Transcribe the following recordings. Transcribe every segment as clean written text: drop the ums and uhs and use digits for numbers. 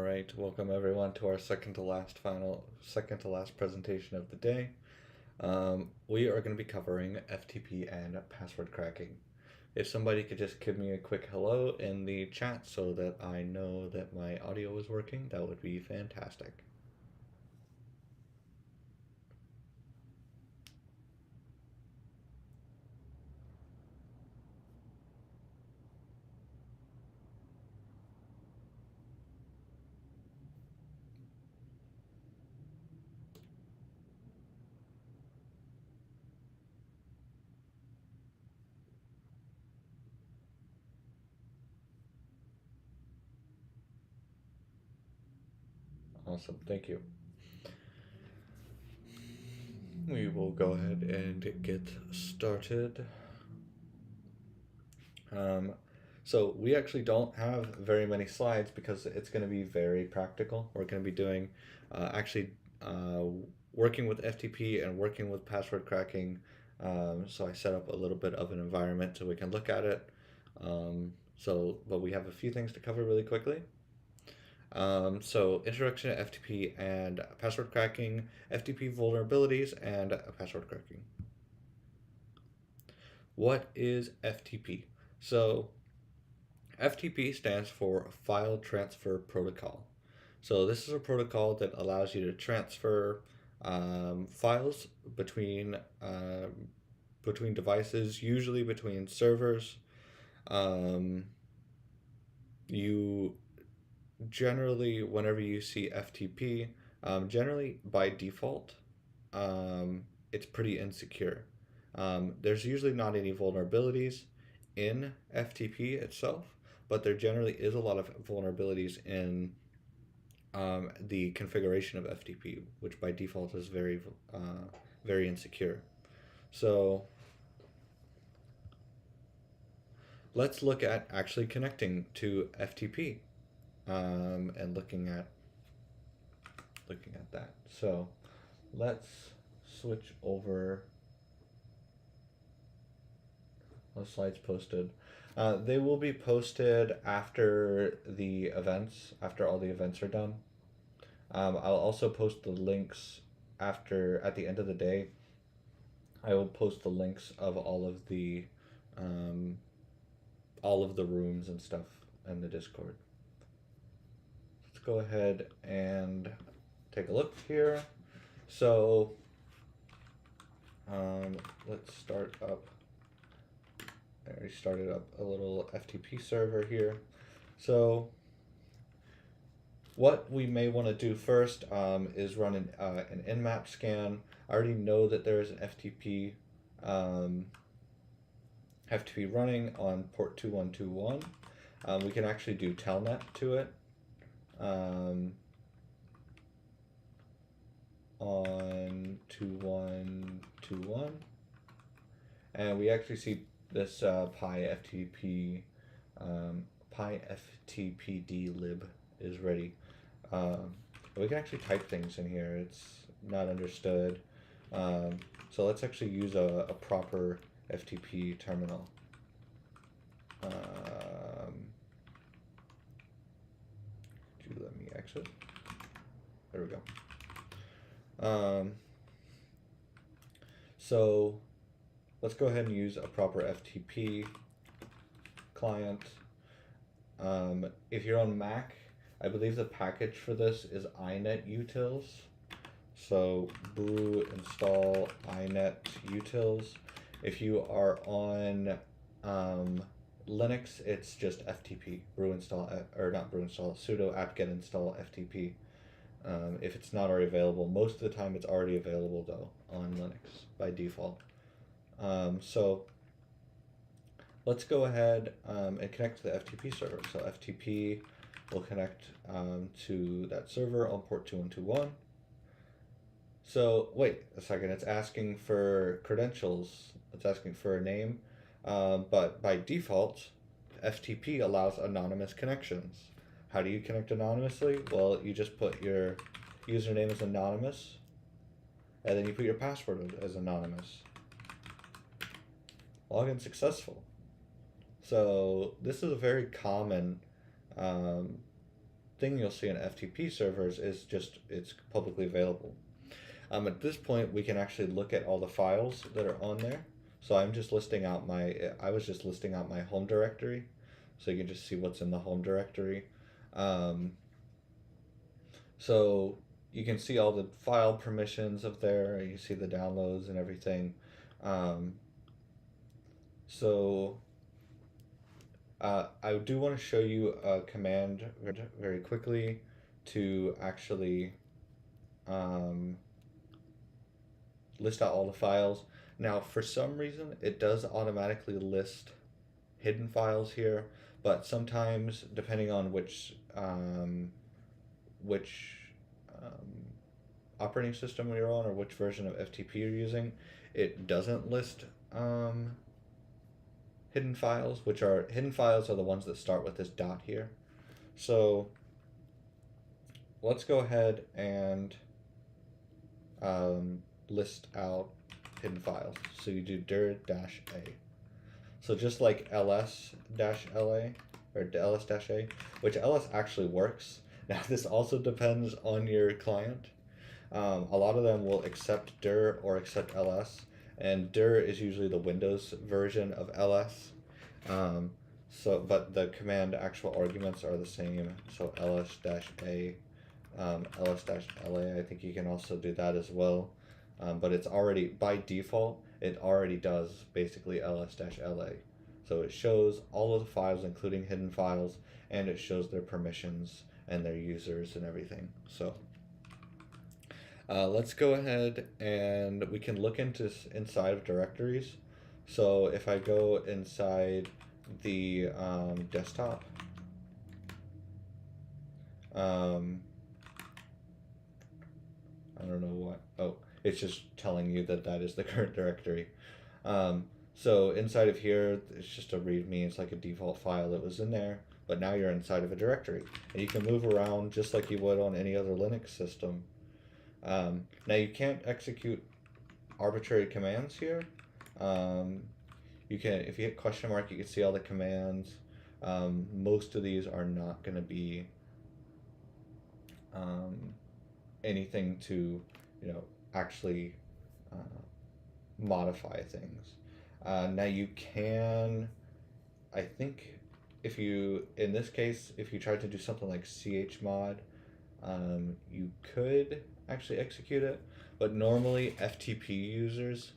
right, welcome everyone to our second to last presentation of the day. We are going to be covering FTP and password cracking. If somebody could just give me a quick hello in the chat so that I know that my audio is working, that would be fantastic. Awesome, thank you. We will go ahead and get started. So we actually don't have very many slides because it's going to be very practical. We're going to be doing working with FTP and working with password cracking. So I set up a little bit of an environment so we can look at it. But we have a few things to cover really quickly. So introduction to FTP and password cracking, FTP vulnerabilities, and password cracking. What is FTP? So FTP stands for File Transfer Protocol. So this is a protocol that allows you to transfer files between devices, usually between servers. You generally, whenever you see FTP, generally by default, it's pretty insecure. There's usually not any vulnerabilities in FTP itself, but there generally is a lot of vulnerabilities in the configuration of FTP, which by default is very insecure. So let's look at actually connecting to FTP and looking at that. So let's switch over. Those slides posted. They will be posted after all the events are done. I'll also post the links at the end of the day. I will post the links of all of the rooms and stuff in the Discord. Let's go ahead and take a look here. So let's start up. I already started up a little FTP server here. So what we may want to do first is run an nmap scan. I already know that there is an FTP running on port 2121. We can actually do telnet to it on 2121, and we actually see this PyFTPD lib is ready. We can actually type things in here. It's not understood. So let's actually use a proper FTP terminal. Let me exit. There we go. So let's go ahead and use a proper FTP client. If you're on Mac, I believe the package for this is inetutils. So brew install inetutils. If you are on Linux, it's just FTP, sudo apt-get install FTP. If it's not already available, most of the time it's already available though on Linux by default. So let's go ahead and connect to the FTP server. So FTP will connect to that server on port 2121. So wait a second, it's asking for credentials. It's asking for a name, but by default, FTP allows anonymous connections. How do you connect anonymously? Well, you just put your username as anonymous, and then you put your password as anonymous. Login successful. So this is a very common thing you'll see in FTP servers is just it's publicly available. At this point, we can actually look at all the files that are on there. So I was just listing out my home directory, so you can just see what's in the home directory. So you can see all the file permissions up there. You see the downloads and everything. So I do want to show you a command very quickly to actually list out all the files. Now, for some reason, it does automatically list hidden files here, but sometimes, depending on which operating system you're on or which version of FTP you're using, it doesn't list hidden files. Hidden files are the ones that start with this dot here. So let's go ahead and list out hidden files. So you do dir-a. So just like ls-la or ls-a, which ls actually works. Now this also depends on your client. A lot of them will accept dir or accept ls, and dir is usually the Windows version of ls. But the command actual arguments are the same. So ls-a, ls-la. I think you can also do that as well. But it's already, by default, it already does basically ls-la. So it shows all of the files, including hidden files, and it shows their permissions and their users and everything. So let's go ahead and we can look inside of directories. So if I go inside the desktop, I don't know what, oh, it's just telling you that that is the current directory. So inside of here, it's just a readme. It's like a default file that was in there, but now you're inside of a directory, and you can move around just like you would on any other Linux system. Now you can't execute arbitrary commands here. You can, if you hit question mark, you can see all the commands. Most of these are not going to be anything to, actually modify things. Now you can, I think, in this case, if you tried to do something like chmod, you could actually execute it, but normally FTP users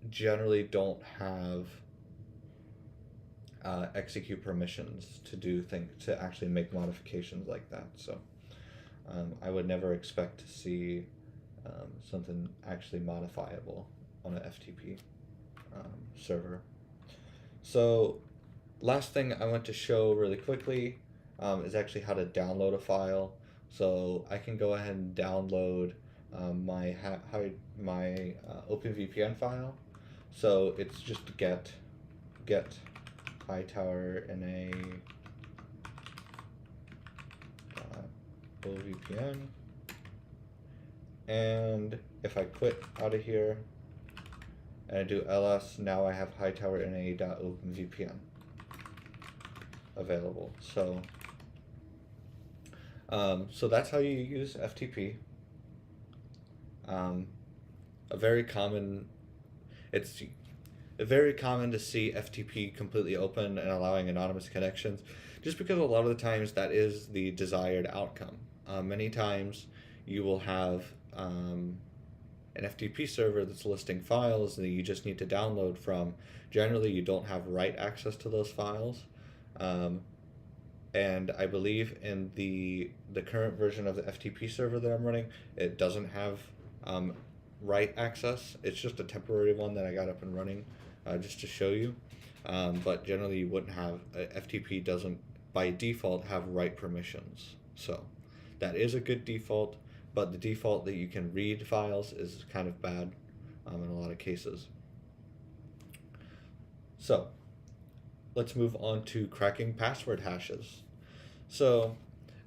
generally don't have execute permissions to actually make modifications like that. So I would never expect to see something actually modifiable on an FTP server. So last thing I want to show really quickly is actually how to download a file. So I can go ahead and download my OpenVPN file. So it's just get hightower NA OVPN, and if I quit out of here and I do ls, now I have hightower NA.OpenVPN available. So so that's how you use FTP. It's very common to see FTP completely open and allowing anonymous connections, just because a lot of the times that is the desired outcome. Many times you will have an FTP server that's listing files that you just need to download from. Generally, you don't have write access to those files. And I believe in the current version of the FTP server that I'm running, it doesn't have write access. It's just a temporary one that I got up and running just to show you. But generally you wouldn't have, FTP doesn't by default have write permissions. So that is a good default, but the default that you can read files is kind of bad in a lot of cases. So let's move on to cracking password hashes. So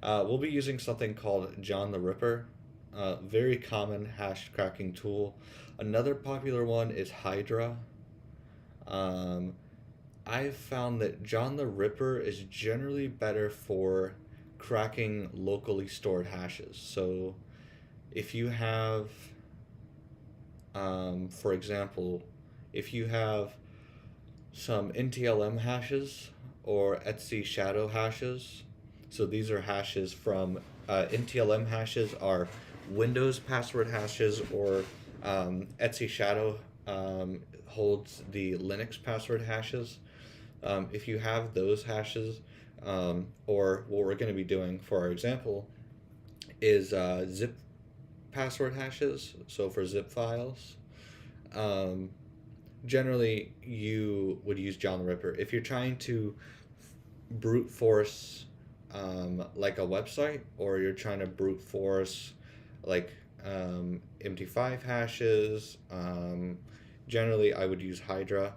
we'll be using something called John the Ripper, very common hash cracking tool. Another popular one is Hydra. I've found that John the Ripper is generally better for cracking locally stored hashes. So if you have, for example, if you have some NTLM hashes or Etsy shadow hashes, so these are hashes from NTLM hashes are Windows password hashes, or Etsy shadow holds the Linux password hashes. If you have those hashes, or what we're going to be doing for our example is zip password hashes, so for zip files. Generally, you would use John the Ripper. If you're trying to brute force like a website, or you're trying to brute force like MT5 hashes, generally I would use Hydra,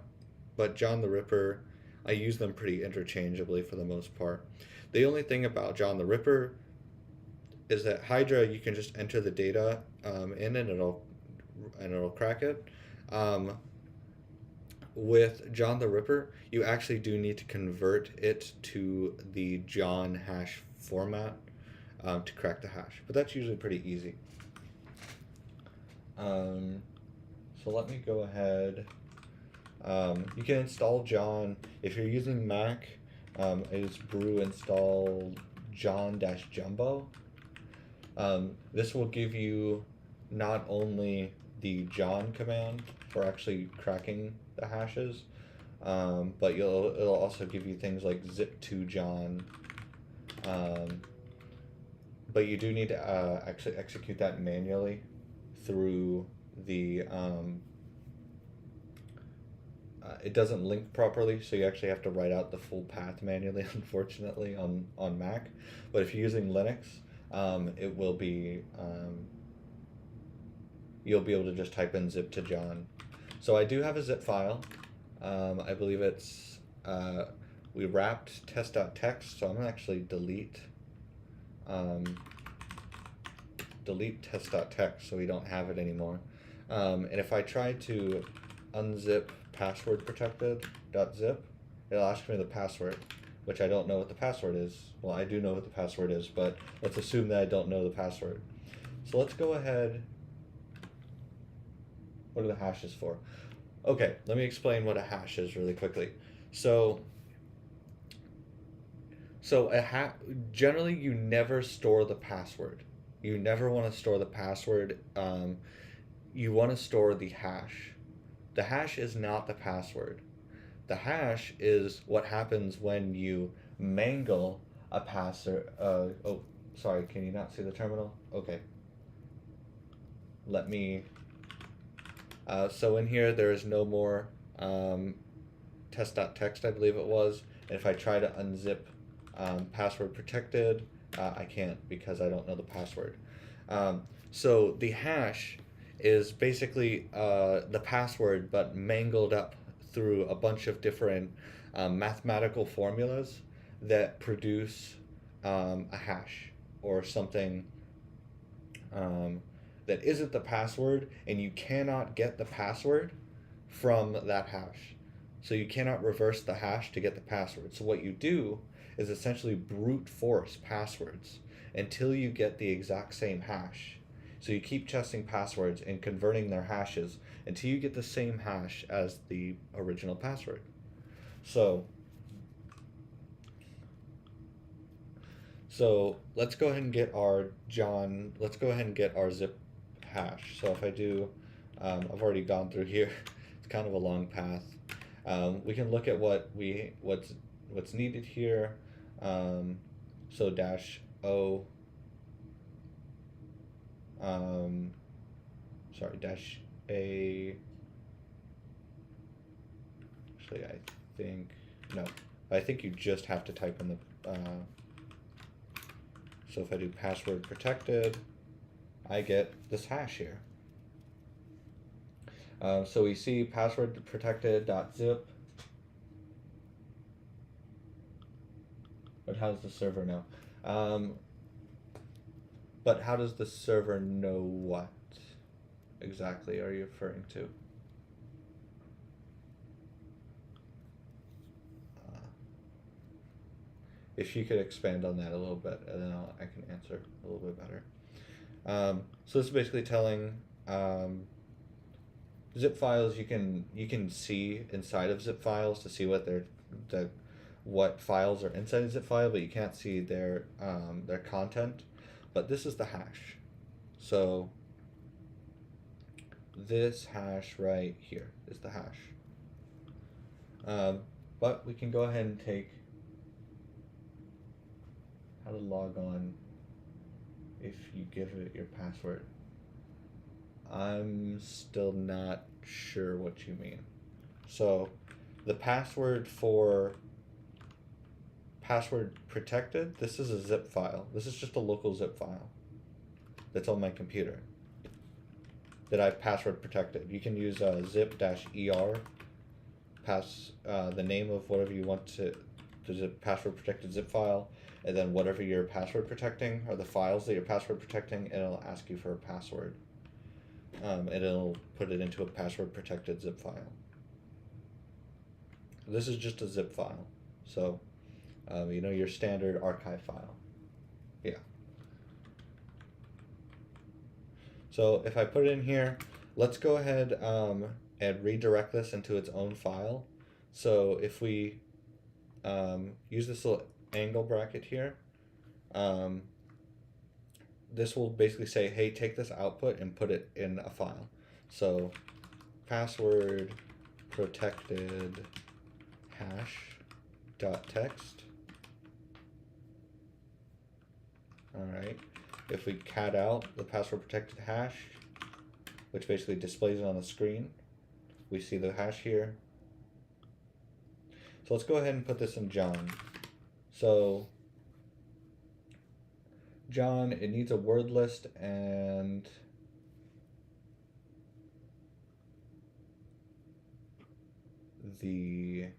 but John the Ripper, I use them pretty interchangeably for the most part. The only thing about John the Ripper is that Hydra, you can just enter the data in, and it'll crack it. With John the Ripper, you actually do need to convert it to the John hash format to crack the hash, but that's usually pretty easy. So let me go ahead. You can install John if you're using Mac. Is brew install John-Jumbo. This will give you not only the John command for actually cracking the hashes, but it'll also give you things like zip to John. But you do need to actually execute that manually through the it doesn't link properly, so you actually have to write out the full path manually, unfortunately, on Mac. But if you're using Linux, it will be you'll be able to just type in zip to John. So I do have a zip file. I believe it's we wrapped test.txt, so I'm gonna actually delete test.txt so we don't have it anymore. And if I try to unzip password protected.zip, it'll ask me the password, which I don't know what the password is. Well, I do know what the password is, but let's assume that I don't know the password. So let's go ahead. What are the hashes for? Okay, let me explain what a hash is really quickly. So generally you never store the password. You never want to store the password. You want to store the hash. The hash is not the password. The hash is what happens when you mangle a password. Oh, sorry, can you not see the terminal? Okay. Let me. So in here, there is no more test.txt, I believe it was. And if I try to unzip password protected, I can't because I don't know the password. So the hash is basically the password, but mangled up through a bunch of different mathematical formulas that produce a hash or something that isn't the password, and you cannot get the password from that hash. So you cannot reverse the hash to get the password. So what you do is essentially brute force passwords until you get the exact same hash. So you keep testing passwords and converting their hashes until you get the same hash as the original password. So let's go ahead and get our zip hash. So if I do, I've already gone through here. It's kind of a long path. We can look at what's needed here. So -o. -a. Actually, I think you just have to type in the. So if I do password protected, I get this hash here. So we see password protected.zip. But how does the server know? But how does the server know what exactly are you referring to? if you could expand on that a little bit, and then I can answer a little bit better. So this is basically telling zip files. You can see inside of zip files to see what files are inside a zip file, but you can't see their content. But this is the hash. So this hash right here is the hash. But we can go ahead and take how to log on if you give it your password. I'm still not sure what you mean. So the password for password protected, this is a zip file. This is just a local zip file that's on my computer that I've password protected. You can use zip-er, the name of whatever you want to zip password protected zip file, and then whatever you're password protecting, or the files that you're password protecting, and it'll ask you for a password. And it'll put it into a password protected zip file. This is just a zip file. So, your standard archive file. Yeah. So if I put it in here, let's go ahead and redirect this into its own file. So if we use this little angle bracket here, this will basically say, hey, take this output and put it in a file. So password protected hash.txt. All right. If we cat out the password protected hash, which basically displays it on the screen, we see the hash here. So let's go ahead and put this in John. So John, it needs a word list and the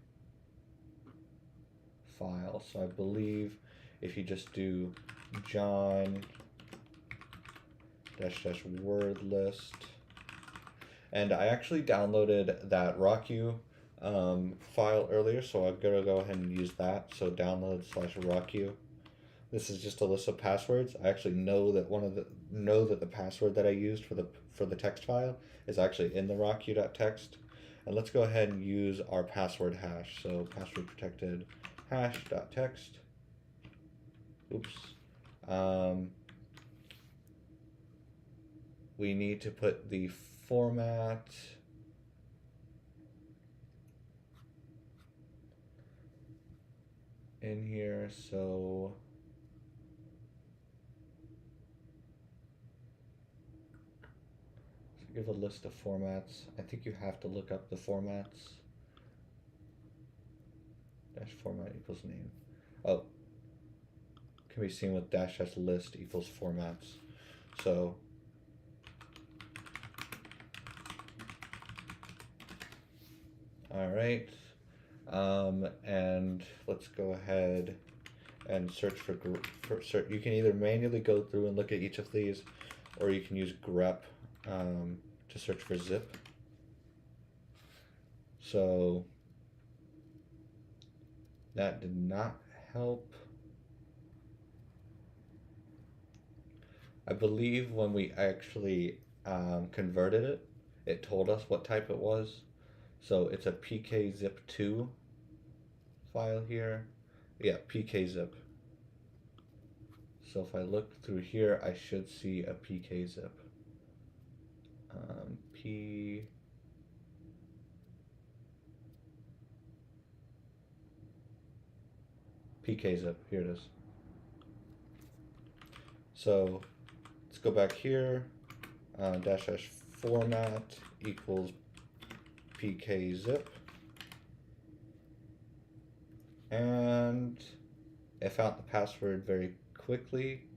file. So I believe if you just do John -- word list, and I actually downloaded that rockyou file earlier, so I'm gonna go ahead and use that. So download /rockyou. This is just a list of passwords. I actually know that the password that I used for the text file is actually in the rockyou.txt. And let's go ahead and use our password hash. So password protected hash.txt. Oops. We need to put the format in here. So give a list of formats. I think you have to look up the formats. -format equals name. Oh, can be seen with --list equals formats. So all right, and let's go ahead and search for search. You can either manually go through and look at each of these, or you can use grep to search for zip. So that did not help. I believe when we actually converted it, it told us what type it was. So it's a PKZIP2 file here. Yeah, PKZIP. So if I look through here, I should see a PKZIP. PKZIP, here it is. So let's go back here, -- format equals PKZIP, and I found the password very quickly.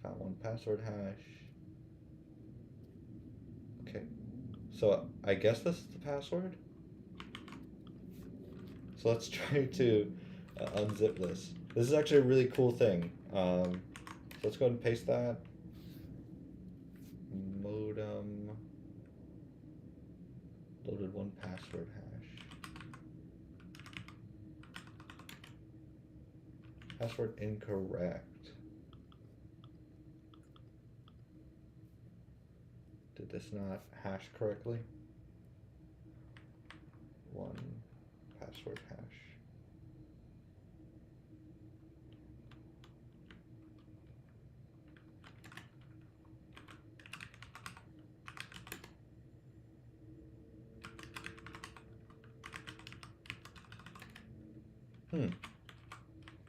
Found one password hash. Okay, so I guess this is the password. So let's try to unzip this. This is actually a really cool thing. So let's go ahead and paste that. Modem loaded one password hash. Password incorrect. Did this not hash correctly? One password hash.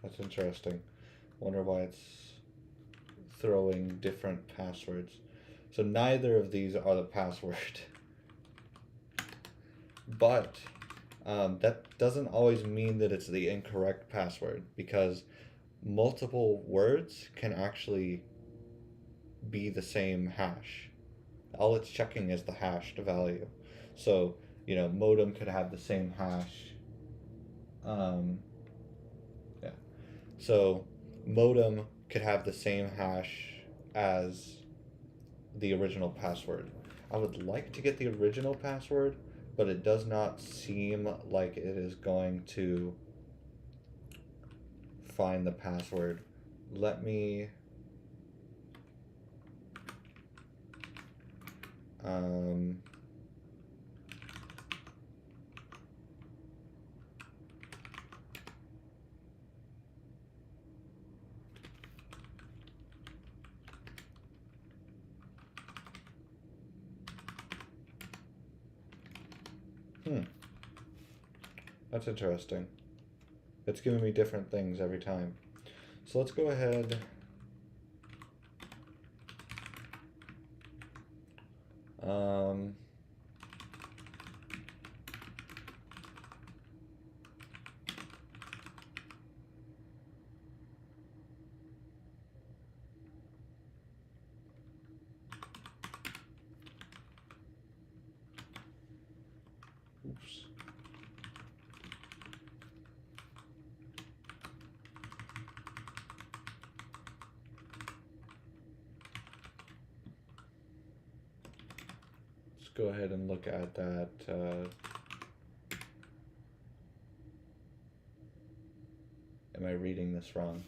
That's interesting. Wonder why it's throwing different passwords. So neither of these are the password. But that doesn't always mean that it's the incorrect password, because multiple words can actually be the same hash. All it's checking is the hashed value. So, modem could have the same hash. Yeah. So modem could have the same hash as the original password. I would like to get the original password, but it does not seem like it is going to find the password. Let me That's interesting. It's giving me different things every time. So let's go ahead. Oops. Let's go ahead and look at that. Am I reading this wrong?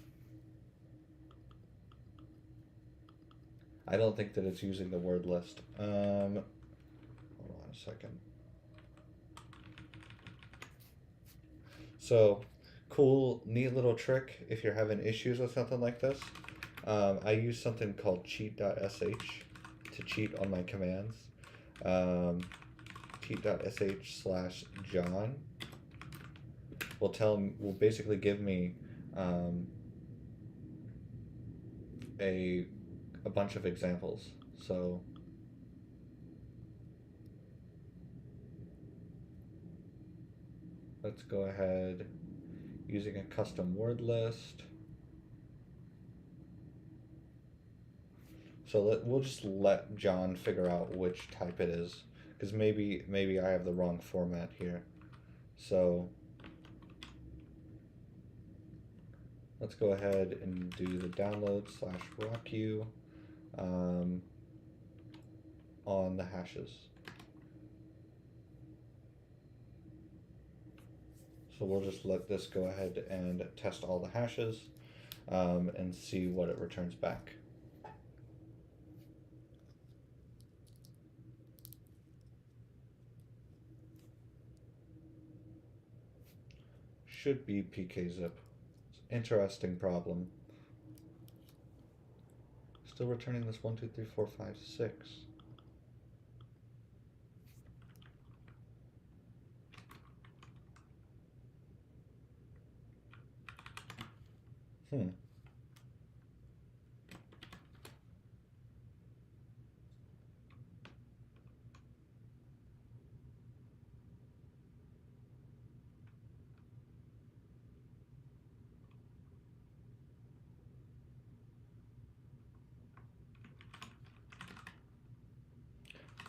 I don't think that it's using the word list. Hold on a second. So, cool, neat little trick if you're having issues with something like this. I use something called cheat.sh to cheat on my commands. cheat.sh/John will basically give me a bunch of examples. So let's go ahead using a custom word list. So we'll just let John figure out which type it is, because maybe I have the wrong format here. So let's go ahead and do the download /rockyou on the hashes. So we'll just let this go ahead and test all the hashes and see what it returns back. Should be PKZIP. Interesting problem. Still returning this 1, 2, 3, 4, 5, 6.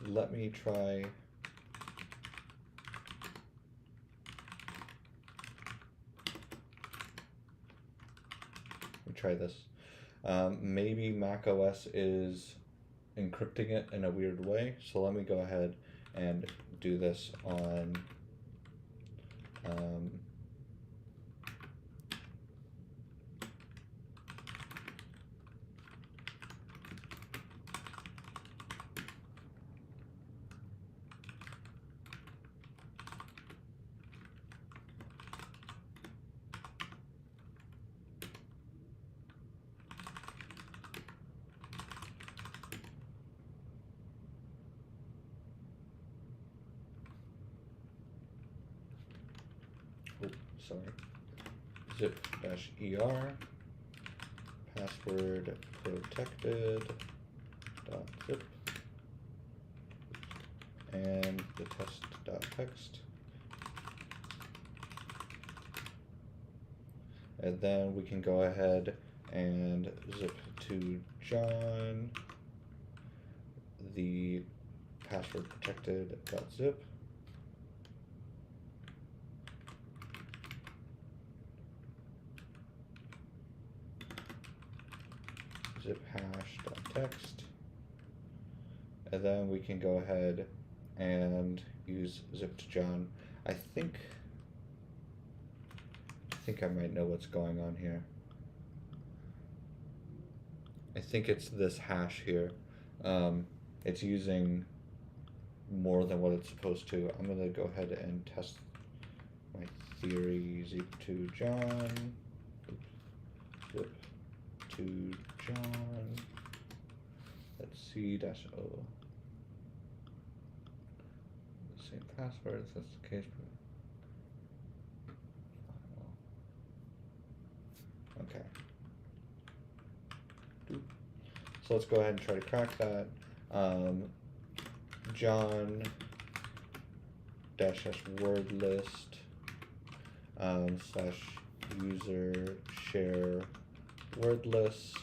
Let me try. Try this. Maybe macOS is encrypting it in a weird way, so let me go ahead and do this on zip-er password protected dot zip and the test.txt. And then we can go ahead and zip to John the password protected dot zip. Ziphash.txt. And then we can go ahead and use zip to John. I think I might know what's going on here. I think it's this hash here. It's using more than what it's supposed to. I'm gonna go ahead and test my theory. Zip to John. Zip to John. Let's see -o. The same password. If that's the case. Okay. So let's go ahead and try to crack that. John --wordlist / user share wordlists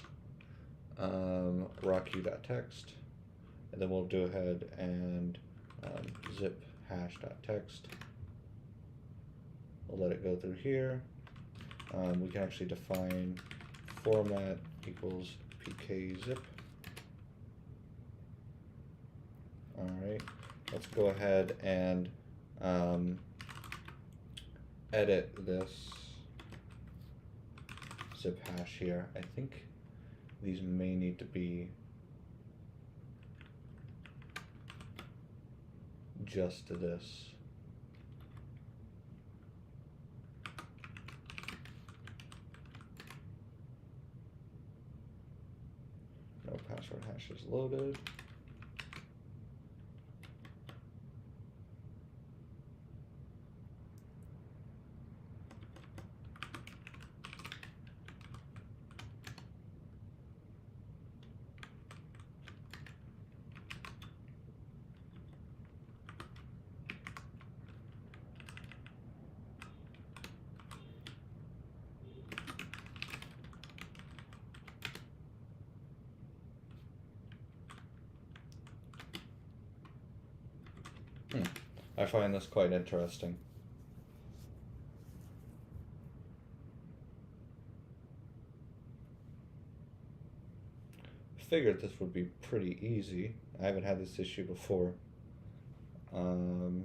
rockyou.txt, and then we'll go ahead and ziphash.txt. We'll let it go through here. We can actually define format equals PKZIP. Alright, let's go ahead and edit this zip hash here. I think these may need to be just this. No password hash is loaded. I find this quite interesting. Figured this would be pretty easy. I haven't had this issue before. Correct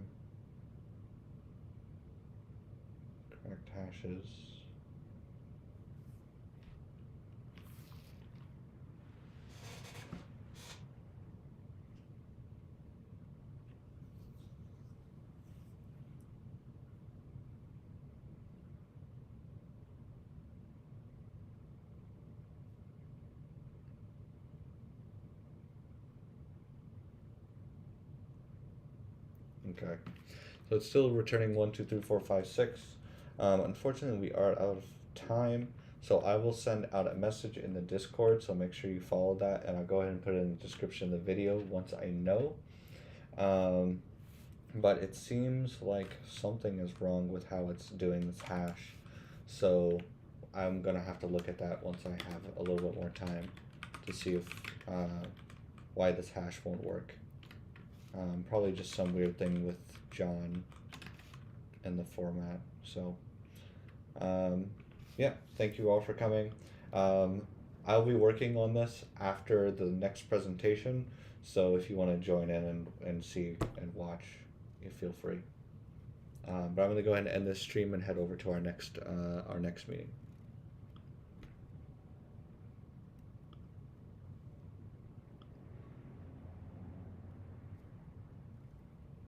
hashes. Okay, so it's still returning 1, 2, 3, 4, 5, 6. Unfortunately, we are out of time, so I will send out a message in the Discord, so make sure you follow that, and I'll go ahead and put it in the description of the video once I know. But it seems like something is wrong with how it's doing this hash, so I'm gonna have to look at that once I have a little bit more time to see if why this hash won't work. Probably just some weird thing with John and the format. So, yeah, thank you all for coming. I'll be working on this after the next presentation, so if you want to join in and see and watch, you feel free. But I'm going to go ahead and end this stream and head over to our next meeting.